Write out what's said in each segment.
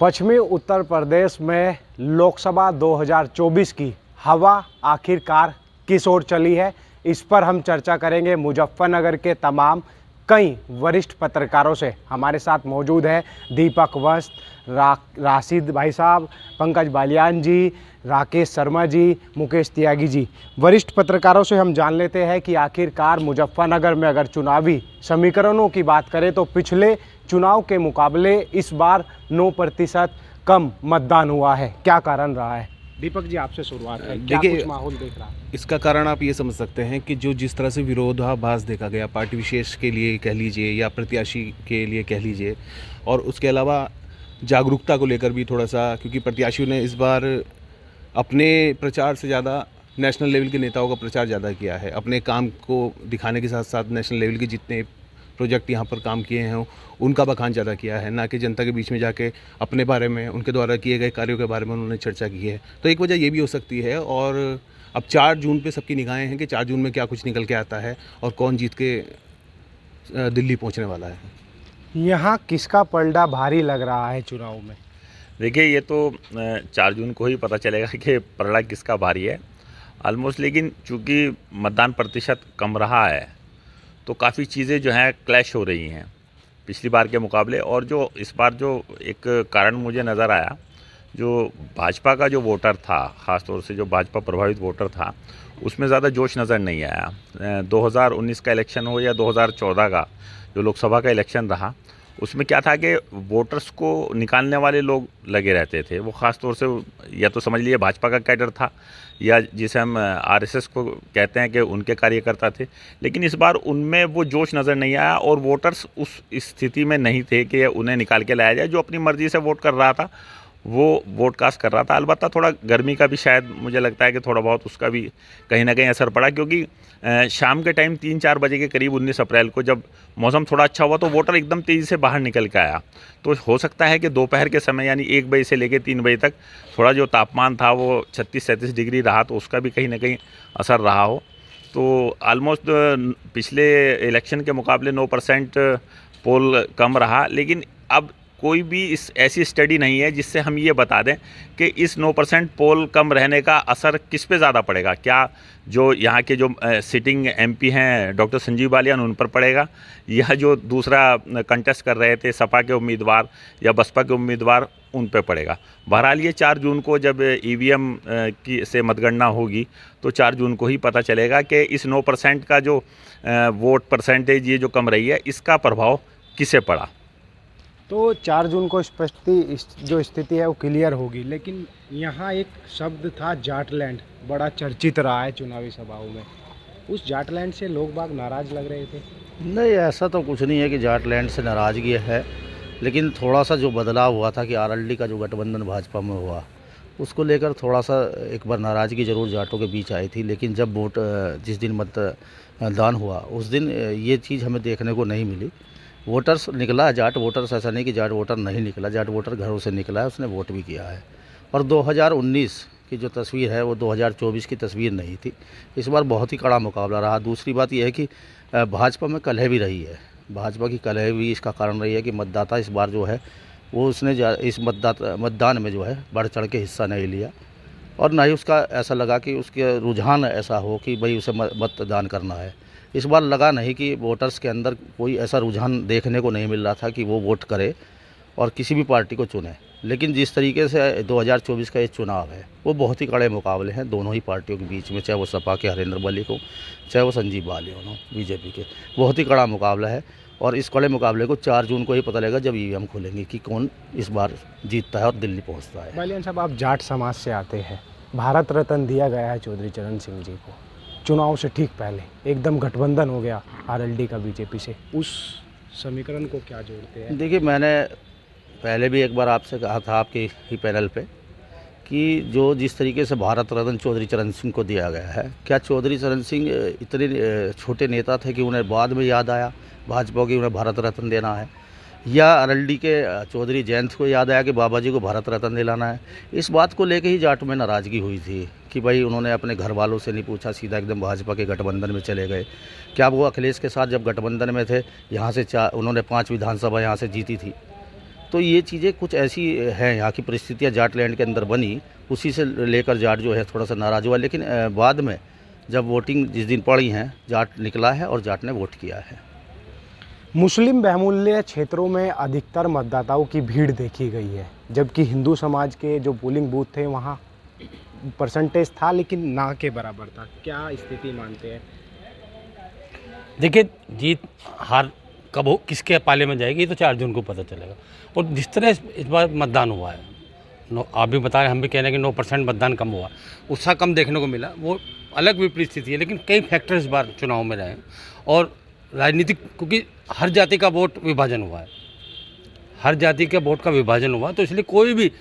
पश्चिमी उत्तर प्रदेश में लोकसभा 2024 की हवा आखिरकार किस ओर चली है, इस पर हम चर्चा करेंगे मुजफ्फरनगर के तमाम कई वरिष्ठ पत्रकारों से। हमारे साथ मौजूद है दीपक वस्त, राशिद भाई साहब, पंकज बालियान जी, राकेश शर्मा जी, मुकेश त्यागी जी। वरिष्ठ पत्रकारों से हम जान लेते हैं कि आखिरकार मुजफ्फरनगर में अगर चुनावी समीकरणों की बात करें तो पिछले चुनाव के मुकाबले इस बार 9% कम मतदान हुआ है। क्या कारण रहा है? दीपक जी, आपसे शुरुआत है। क्या कुछ माहौल देख रहा है? इसका कारण आप ये समझ सकते हैं कि जो जिस तरह से विरोधाभास देखा गया पार्टी विशेष के लिए कह लीजिए या प्रत्याशी के लिए कह लीजिए, और उसके अलावा जागरूकता को लेकर भी थोड़ा सा, क्योंकि प्रत्याशियों ने इस बार अपने प्रचार से ज़्यादा नेशनल लेवल के नेताओं का प्रचार ज़्यादा किया है। अपने काम को दिखाने के साथ साथ नेशनल लेवल के जितने प्रोजेक्ट यहाँ पर काम किए हैं उनका बखान ज़्यादा किया है, ना कि जनता के बीच में जाके अपने बारे में, उनके द्वारा किए गए कार्यों के बारे में उन्होंने चर्चा की है। तो एक वजह ये भी हो सकती है। और अब 4 जून पे सबकी निगाहें हैं कि 4 जून में क्या कुछ निकल के आता है और कौन जीत के दिल्ली पहुँचने वाला है। यहाँ किसका पलड़ा भारी लग रहा है चुनाव में? देखिए, ये तो 4 जून को ही पता चलेगा कि पलड़ा किसका भारी है ऑलमोस्ट। लेकिन चूँकि मतदान प्रतिशत कम रहा है तो काफ़ी चीज़ें जो हैं क्लैश हो रही हैं पिछली बार के मुकाबले। और जो इस बार जो एक कारण मुझे नज़र आया, जो भाजपा का जो वोटर था, ख़ास तौर से जो भाजपा प्रभावित वोटर था, उसमें ज़्यादा जोश नज़र नहीं आया। 2019 का इलेक्शन हो या 2014 का जो लोकसभा का इलेक्शन रहा, उसमें क्या था कि वोटर्स को निकालने वाले लोग लगे रहते थे। वो ख़ास तौर से या तो समझ लीजिए भाजपा का कैडर था या जिसे हम आरएसएस को कहते हैं कि उनके कार्यकर्ता थे। लेकिन इस बार उनमें वो जोश नज़र नहीं आया और वोटर्स उस स्थिति में नहीं थे कि उन्हें निकाल के लाया जाए। जो अपनी मर्ज़ी से वोट कर रहा था वो वोट कास्ट कर रहा था। अलबत्ता थोड़ा गर्मी का भी शायद मुझे लगता है कि थोड़ा बहुत उसका भी कहीं ना कहीं असर पड़ा, क्योंकि शाम के टाइम 3-4 बजे के करीब 19 अप्रैल को जब मौसम थोड़ा अच्छा हुआ तो वोटर एकदम तेज़ी से बाहर निकल के आया। तो हो सकता है कि दोपहर के समय यानी 1 बजे से लेकर 3 बजे तक थोड़ा जो तापमान था वो 36-37 डिग्री रहा, तो उसका भी कहीं ना कहीं असर रहा हो। तो ऑलमोस्ट पिछले इलेक्शन के मुकाबले 9% पोल कम रहा। लेकिन अब कोई भी इस ऐसी स्टडी नहीं है जिससे हम ये बता दें कि इस 9% पोल कम रहने का असर किस पे ज़्यादा पड़ेगा। क्या जो यहाँ के जो सिटिंग एमपी हैं डॉक्टर संजीव बालियान, उन पर पड़ेगा, या जो दूसरा कंटेस्ट कर रहे थे सपा के उम्मीदवार या बसपा के उम्मीदवार, उन पे पड़ेगा। बहरहाल ये 4 जून को जब ईवीएम की से मतगणना होगी तो 4 जून को ही पता चलेगा कि इस 9% का जो वोट परसेंटेज ये जो कम रही है, इसका प्रभाव किसे पड़ा। तो 4 जून को जो स्थिति है वो क्लियर होगी। लेकिन यहाँ एक शब्द था जाटलैंड, बड़ा चर्चित रहा है चुनावी सभाओं में। उस जाटलैंड से लोग बाग नाराज़ लग रहे थे। नहीं, ऐसा तो कुछ नहीं है कि जाटलैंड से नाराज़गी है। लेकिन थोड़ा सा जो बदलाव हुआ था कि आरएलडी का जो गठबंधन भाजपा में हुआ, उसको लेकर थोड़ा सा एक बार नाराज़गी ज़रूर जाटों के बीच आई थी। लेकिन जब वोट जिस दिन मतदान हुआ उस दिन ये चीज़ हमें देखने को नहीं मिली। वोटर्स निकला, जाट वोटर्स, ऐसा नहीं कि जाट वोटर नहीं निकला, जाट वोटर घरों से निकला है, उसने वोट भी किया है। और 2019 की जो तस्वीर है वो 2024 की तस्वीर नहीं थी। इस बार बहुत ही कड़ा मुकाबला रहा। दूसरी बात यह है कि भाजपा में कलह भी रही है। भाजपा की कलह भी इसका कारण रही है कि मतदाता इस बार जो है वो उसने इस मतदान में जो है बढ़ चढ़ के हिस्सा नहीं लिया, और ना ही उसका ऐसा लगा कि उसके रुझान ऐसा हो कि भाई उसे मतदान करना है। इस बार लगा नहीं कि वोटर्स के अंदर कोई ऐसा रुझान देखने को नहीं मिल रहा था कि वो वोट करे और किसी भी पार्टी को चुने। लेकिन जिस तरीके से 2024 का ये चुनाव है वो बहुत ही कड़े मुकाबले हैं दोनों ही पार्टियों के बीच में, चाहे वो सपा के हरेंद्र मलिक हो, चाहे वो संजीव बालियान हो बीजेपी के। बहुत ही कड़ा मुकाबला है और इस कड़े मुकाबले को 4 जून को ही पता लगेगा जब ईवीएम खुलेंगे कि कौन इस बार जीतता है और दिल्ली पहुँचता है। बालियान साहब, आप जाट समाज से आते हैं। भारत रत्न दिया गया है चौधरी चरण सिंह जी को। चुनाव से ठीक पहले एकदम गठबंधन हो गया आरएलडी का बीजेपी से। उस समीकरण को क्या जोड़ते हैं? देखिए, मैंने पहले भी एक बार आपसे कहा था आपके ही पैनल पे कि जो जिस तरीके से भारत रत्न चौधरी चरण सिंह को दिया गया है, क्या चौधरी चरण सिंह इतने छोटे नेता थे कि उन्हें बाद में याद आया भाजपा की उन्हें भारत रत्न देना है, या आरएलडी के चौधरी जयंत को याद आया कि बाबा जी को भारत रत्न दिलाना है? इस बात को लेकर ही जाट में नाराज़गी हुई थी कि भाई उन्होंने अपने घर वालों से नहीं पूछा, सीधा एकदम भाजपा के गठबंधन में चले गए। क्या वो अखिलेश के साथ जब गठबंधन में थे, यहाँ से उन्होंने 5 विधानसभा यहाँ से जीती थी, तो ये चीज़ें कुछ ऐसी हैं, यहाँ की परिस्थितियाँ जाट लैंड के अंदर बनी, उसी से लेकर जाट जो है थोड़ा सा नाराज़ हुआ। लेकिन बाद में जब वोटिंग जिस दिन पड़ी है, जाट निकला है और जाट ने वोट किया है। मुस्लिम बहुमूल्य क्षेत्रों में अधिकतर मतदाताओं की भीड़ देखी गई है, जबकि हिंदू समाज के जो पोलिंग बूथ थे वहाँ परसेंटेज था लेकिन ना के बराबर था। क्या स्थिति मानते हैं? देखिए, जीत हार कब हो, किसके पाले में जाएगी, ये तो 4 जून को पता चलेगा। और जिस तरह इस बार मतदान हुआ है, आप भी बता रहे हैं, हम भी कह रहे हैं कि 9% मतदान कम हुआ, उत्साह कम देखने को मिला, वो अलग विपरीत स्थिति है। लेकिन कई फैक्टर इस बार चुनाव में रहे और राजनीतिक, क्योंकि हर जाति का वोट विभाजन हुआ है, हर जाति के वोट का विभाजन हुआ, तो इसलिए कोई भी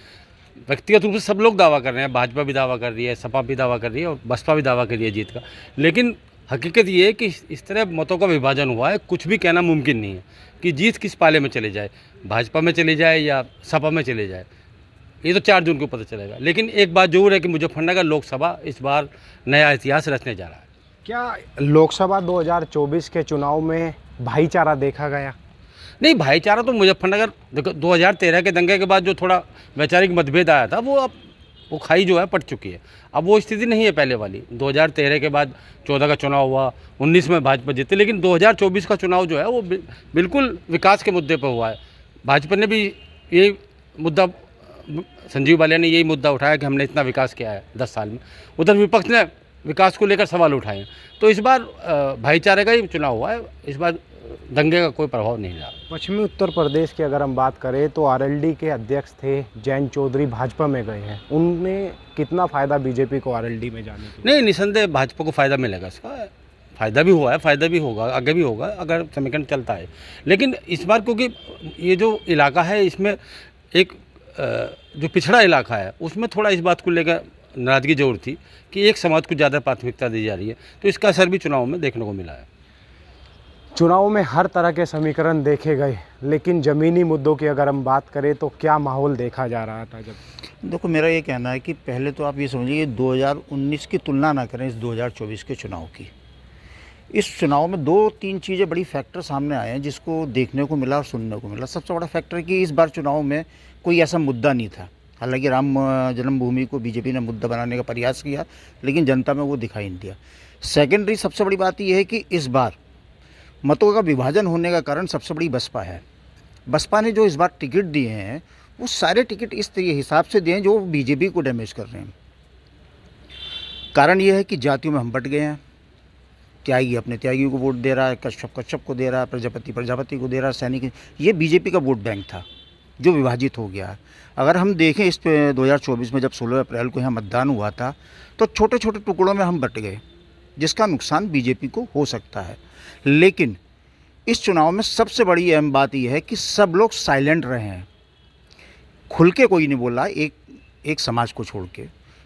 व्यक्तिगत रूप से सब लोग दावा कर रहे हैं, भाजपा भी दावा कर रही है, सपा भी दावा कर रही है और बसपा भी दावा कर रही है जीत का। लेकिन हकीकत ये है कि इस तरह मतों का विभाजन हुआ है, कुछ भी कहना मुमकिन नहीं है कि जीत किस पाले में चले जाए, भाजपा में चले जाए या सपा में चले जाए, ये तो 4 जून को पता चलेगा। लेकिन एक बात जरूर है कि मुजफ्फरनगर लोकसभा इस बार नया इतिहास रचने जा रहा है। क्या लोकसभा 2024 के चुनाव में भाईचारा देखा गया? नहीं, भाईचारा तो मुजफ्फरनगर, देखो 2013 के दंगे के बाद जो थोड़ा वैचारिक मतभेद आया था, वो अब वो खाई जो है पट चुकी है। अब वो स्थिति नहीं है पहले वाली। 2013 के बाद 14 का चुनाव हुआ, 19 में भाजपा जीती, लेकिन 2024 का चुनाव जो है वो बिल्कुल विकास के मुद्दे पर हुआ है। भाजपा ने भी ये मुद्दा, संजीव बालियान ने यही मुद्दा उठाया कि हमने इतना विकास किया है 10 साल में। उधर विपक्ष ने विकास को लेकर सवाल उठाए हैं। तो इस बार भाईचारे का ही चुनाव हुआ है, इस बार दंगे का कोई प्रभाव नहीं रहा। पश्चिमी उत्तर प्रदेश की अगर हम बात करें तो आरएलडी के अध्यक्ष थे जयंत चौधरी, भाजपा में गए हैं। उनमें कितना फ़ायदा बीजेपी को आरएलडी में जाने के? नहीं, निसंदेह भाजपा को फ़ायदा मिलेगा, इसका फ़ायदा भी हुआ है, फ़ायदा भी होगा, आगे भी होगा अगर समीकरण चलता है। लेकिन इस बार क्योंकि ये जो इलाका है, इसमें एक जो पिछड़ा इलाका है, उसमें थोड़ा इस बात को लेकर नाराज़गी जरूर थी कि एक समाज को ज़्यादा प्राथमिकता दी जा रही है, तो इसका असर भी चुनाव में देखने को मिला है। चुनाव में हर तरह के समीकरण देखे गए, लेकिन ज़मीनी मुद्दों की अगर हम बात करें तो क्या माहौल देखा जा रहा था? जब देखो, मेरा ये कहना है कि पहले तो आप ये समझिए 2019 की तुलना ना करें इस 2024 के चुनाव की। इस चुनाव में 2-3 चीज़ें बड़ी फैक्टर सामने आए हैं जिसको देखने को मिला और सुनने को मिला। सबसे बड़ा फैक्टर है कि इस बार चुनाव में कोई ऐसा मुद्दा नहीं था। हालांकि राम जन्मभूमि को बीजेपी ने मुद्दा बनाने का प्रयास किया, लेकिन जनता में वो दिखाई नहीं दिया। सेकेंडरी सबसे बड़ी बात यह है कि इस बार मतों का विभाजन होने का कारण सबसे बड़ी बसपा है। बसपा ने जो इस बार टिकट दिए हैं, वो सारे टिकट इस हिसाब से दिए हैं जो बीजेपी को डैमेज कर रहे हैं। कारण ये है कि जातियों में हम बट गए हैं। त्यागी अपने त्यागी को वोट दे रहा है, कश्यप को दे रहा है, प्रजापति को दे रहा है, सैनिक। ये बीजेपी का वोट बैंक था जो विभाजित हो गया है। अगर हम देखें इस 2024 में जब 16 अप्रैल को यहाँ मतदान हुआ था, तो छोटे छोटे टुकड़ों में हम बट गए, जिसका नुकसान बीजेपी को हो सकता है। लेकिन इस चुनाव में सबसे बड़ी अहम बात यह है कि सब लोग साइलेंट रहे हैं, खुल के कोई नहीं बोला, एक समाज को छोड़ के।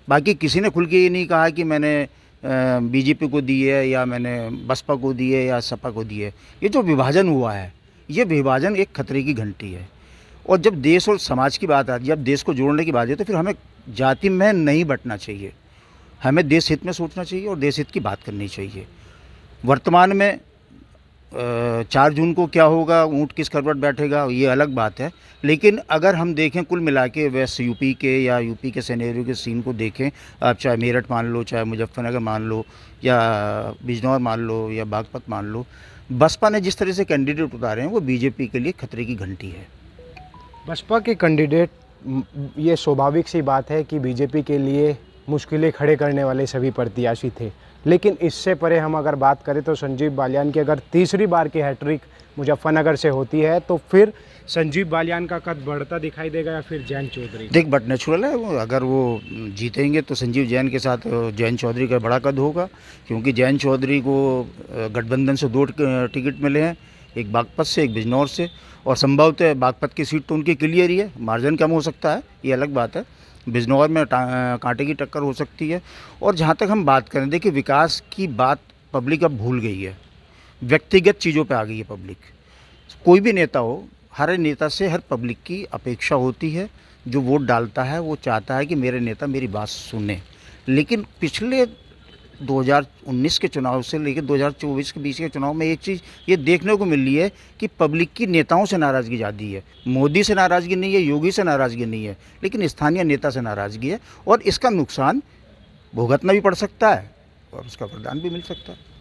बाकी किसी ने खुल के ये नहीं कहा कि मैंने बीजेपी को दी है या मैंने बसपा को दी है या सपा को दी है। ये जो विभाजन हुआ है, ये विभाजन एक खतरे की घंटी है। और जब देश और समाज की बात आती है, जब देश को जोड़ने की बात है, तो फिर हमें जाति में नहीं बंटना चाहिए। हमें देश हित में सोचना चाहिए और देश हित की बात करनी चाहिए। वर्तमान में 4 जून को क्या होगा, ऊँट किस करवट बैठेगा, ये अलग बात है। लेकिन अगर हम देखें कुल मिला के वेस्ट यूपी के या यूपी के सिनेरियो के सीन को देखें, आप चाहे मेरठ मान लो, चाहे मुजफ्फरनगर मान लो, या बिजनौर मान लो, या बागपत मान लो, बसपा ने जिस तरह से कैंडिडेट उतारे हैं वो बीजेपी के लिए खतरे की घंटी है। बसपा के कैंडिडेट, ये स्वाभाविक सी बात है कि बीजेपी के लिए मुश्किलें खड़े करने वाले सभी प्रत्याशी थे। लेकिन इससे परे हम अगर बात करें तो संजीव बालियान की अगर तीसरी बार की हैट्रिक मुजफ्फरनगर से होती है तो फिर संजीव बालियान का कद बढ़ता दिखाई देगा या फिर जयंत चौधरी? देख, बट नेचुरल है वो, अगर वो जीतेंगे तो संजीव जैन के साथ जयंत चौधरी का बड़ा कद होगा, क्योंकि जयंत चौधरी को गठबंधन से 2 टिकट मिले हैं, एक बागपत से, एक बिजनौर से, और संभवतः बागपत की सीट तो उनकी क्लियर ही है। मार्जिन कम हो सकता है, ये अलग बात है। बिजनौर में कांटे की टक्कर हो सकती है। और जहाँ तक हम बात करें, देखिए विकास की बात पब्लिक अब भूल गई है, व्यक्तिगत चीज़ों पे आ गई है पब्लिक। कोई भी नेता हो, हर नेता से हर पब्लिक की अपेक्षा होती है, जो वोट डालता है वो चाहता है कि मेरे नेता मेरी बात सुने। लेकिन पिछले 2019 के चुनाव से लेकर 2024 के बीच के चुनाव में एक चीज़ ये देखने को मिल रही है कि पब्लिक की नेताओं से नाराज़गी ज़्यादा है। मोदी से नाराज़गी नहीं है, योगी से नाराज़गी नहीं है, लेकिन स्थानीय नेता से नाराज़गी है और इसका नुकसान भुगतना भी पड़ सकता है और उसका वरदान भी मिल सकता है।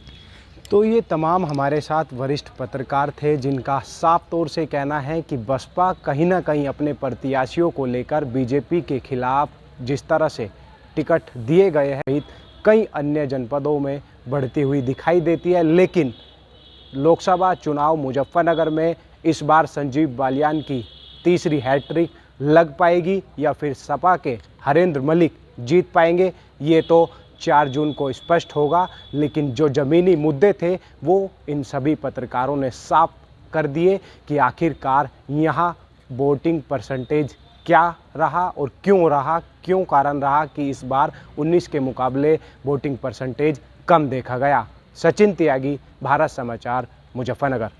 तो ये तमाम हमारे साथ वरिष्ठ पत्रकार थे जिनका साफ तौर से कहना है कि बसपा कहीं ना कहीं अपने प्रत्याशियों को लेकर बीजेपी के खिलाफ जिस तरह से टिकट दिए गए हैं कई अन्य जनपदों में बढ़ती हुई दिखाई देती है। लेकिन लोकसभा चुनाव मुजफ्फरनगर में इस बार संजीव बालियान की तीसरी हैट्रिक लग पाएगी या फिर सपा के हरेंद्र मलिक जीत पाएंगे, ये तो 4 जून को स्पष्ट होगा। लेकिन जो ज़मीनी मुद्दे थे वो इन सभी पत्रकारों ने साफ कर दिए कि आखिरकार यहाँ वोटिंग परसेंटेज क्या रहा और क्यों रहा, क्यों कारण रहा कि इस बार 19 के मुकाबले वोटिंग परसेंटेज कम देखा गया। सचिन त्यागी, भारत समाचार, मुजफ्फरनगर।